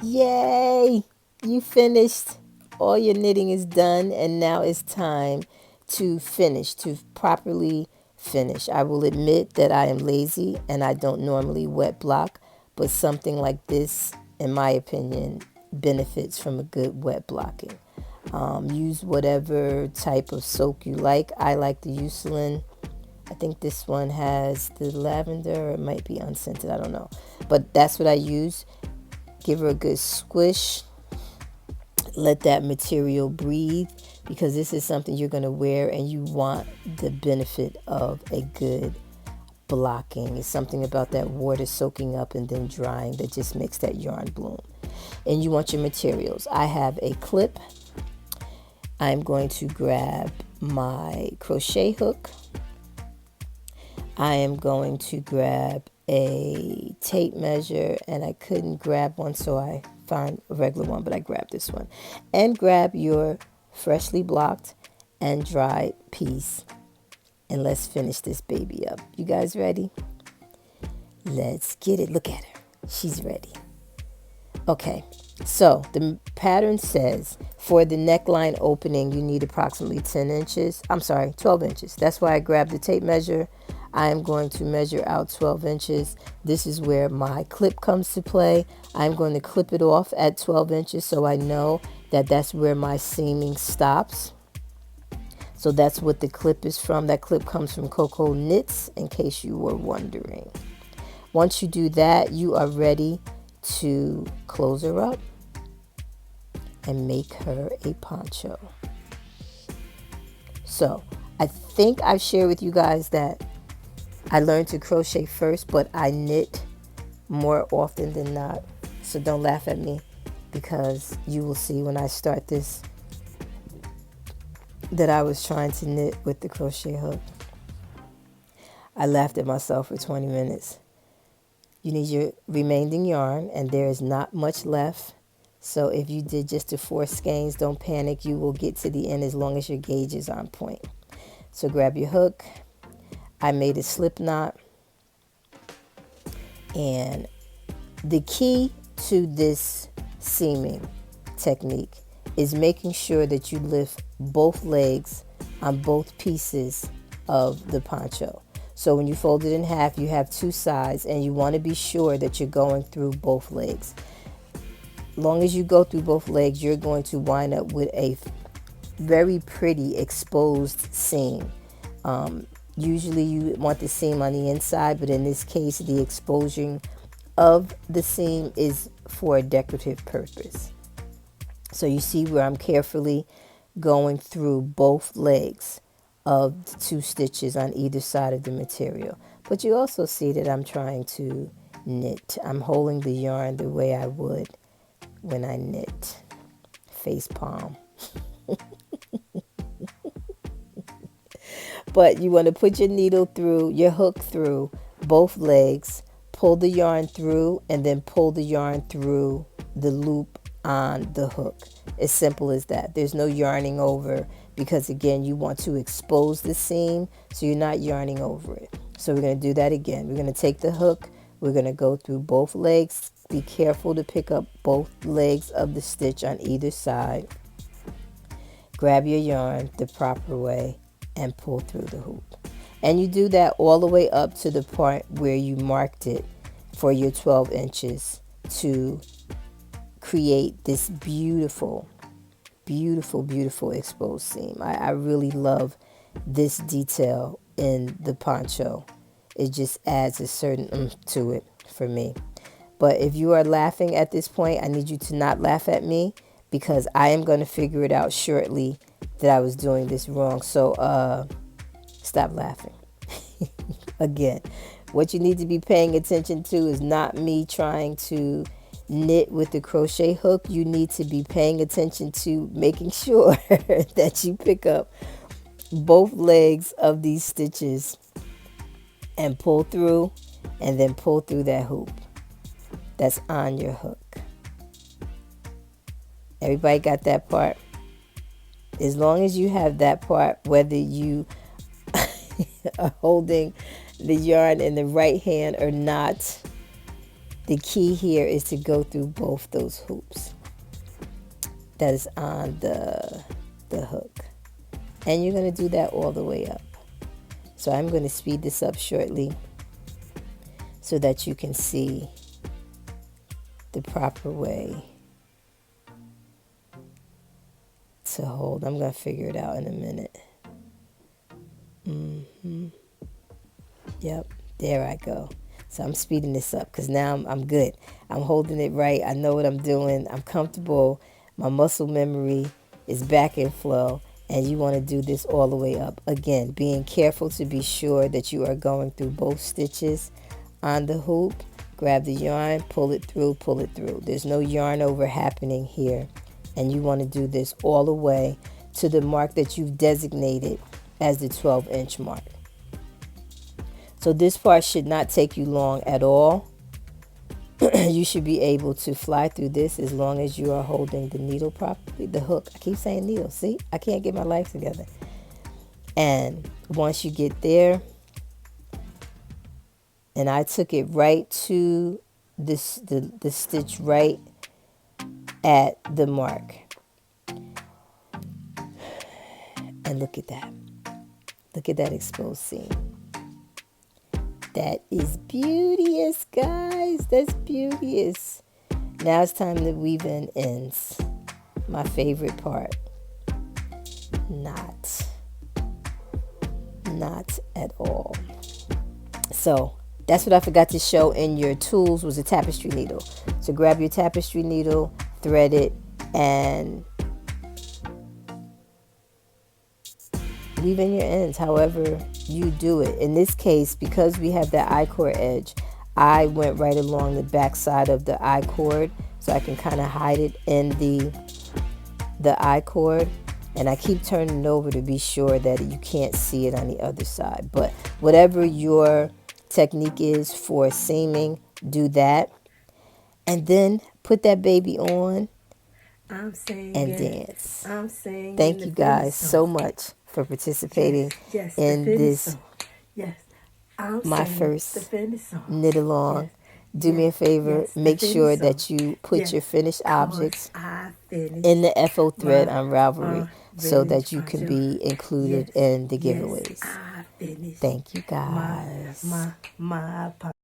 Yay! You finished. All your knitting is done, and now it's time to finish, to properly finish. I will admit that I am lazy and I don't normally wet block, but something like this, in my opinion, benefits from a good wet blocking. Use whatever type of soak you like. I like the Eucerin. I think this one has the lavender, or it might be unscented, I don't know. But that's what I use. Give her a good squish. Let that material breathe, because this is something you're going to wear and you want the benefit of a good blocking. It's something about that water soaking up and then drying that just makes that yarn bloom. And you want your materials. I have a clip. I'm going to grab my crochet hook. I am going to grab a tape measure, and I couldn't grab one, so I found a regular one, but I grabbed this one. And grab your freshly blocked and dried piece, and let's finish this baby up. You guys ready? Let's get it. Look at her. She's ready. Okay, so the pattern says for the neckline opening, you need approximately 10 inches. I'm sorry, 12 inches. That's why I grabbed the tape measure. I am going to measure out 12 inches. This is where my clip comes to play. I'm going to clip it off at 12 inches so I know that that's where my seaming stops. So that's what the clip is from. That clip comes from Coco Knits, in case you were wondering. Once you do that, you are ready to close her up and make her a poncho. So I think I've shared with you guys that I learned to crochet first, but I knit more often than not. So don't laugh at me, because you will see when I start this that I was trying to knit with the crochet hook. I laughed at myself for 20 minutes. You need your remaining yarn, and there is not much left. So if you did just the 4 skeins, don't panic. You will get to the end as long as your gauge is on point. So grab your hook. I made a slip knot. And the key to this seaming technique is making sure that you lift both legs on both pieces of the poncho. So when you fold it in half, you have 2 sides, and you want to be sure that you're going through both legs. Long as you go through both legs, you're going to wind up with a very pretty exposed seam. Usually you want the seam on the inside, but in this case, the exposing of the seam is for a decorative purpose. So you see where I'm carefully going through both legs of the 2 stitches on either side of the material. But you also see that I'm trying to knit. I'm holding the yarn the way I would when I knit. Face palm. But you want to put your needle through, your hook through both legs, pull the yarn through, and then pull the yarn through the loop on the hook. As simple as that. There's no yarning over, because again, you want to expose the seam, so you're not yarning over it. So we're going to do that again. We're going to take the hook, we're going to go through both legs. Be careful to pick up both legs of the stitch on either side. Grab your yarn the proper way and pull through the hoop. And you do that all the way up to the point where you marked it for your 12 inches to create this beautiful, beautiful, beautiful exposed seam. I really love this detail in the poncho. It just adds a certain to it for me. But if you are laughing at this point, I need you to not laugh at me, because I am going to figure it out shortly that I was doing this wrong. So stop laughing. Again, what you need to be paying attention to is not me trying to knit with the crochet hook. You need to be paying attention to making sure that you pick up both legs of these stitches and pull through, and then pull through that hoop that's on your hook. Everybody got that part? As long as you have that part, whether you are holding the yarn in the right hand or not, The key here is to go through both those hoops that is on the hook. And you're going to do that all the way up. So I'm going to speed this up shortly so that you can see the proper way to hold. I'm going to figure it out in a minute. Yep, there I go. So I'm speeding this up because now I'm good. I'm holding it right. I know what I'm doing. I'm comfortable. My muscle memory is back in flow. And you want to do this all the way up. Again, being careful to be sure that you are going through both stitches on the hoop. Grab the yarn, pull it through, pull it through. There's no yarn over happening here. And you want to do this all the way to the mark that you've designated as the 12-inch mark. So this part should not take you long at all. You should be able to fly through this as long as you are holding the needle properly, the hook. I keep saying needle. See, I can't get my life together. And once you get there, and I took it right to this the stitch right at the mark. And look at that. Look at that exposed seam. That is beauteous, guys. That's beauteous. Now it's time to weave in ends. My favorite part. Not at all. So that's what I forgot to show in your tools was a tapestry needle. So grab your tapestry needle, thread it, and weave in your ends however you do it. In this case, because we have that I-cord edge, I went right along the back side of the I-cord so I can kind of hide it in the I-cord. And I keep turning it over to be sure that you can't see it on the other side. But whatever your technique is for seaming, do that. And then put that baby on and dance. Thank you guys so much for participating in this, my first knit along. Do me a favor, make sure that you put your finished objects in the FO thread on Ravelry so that you can be included in the giveaways. Thank you guys.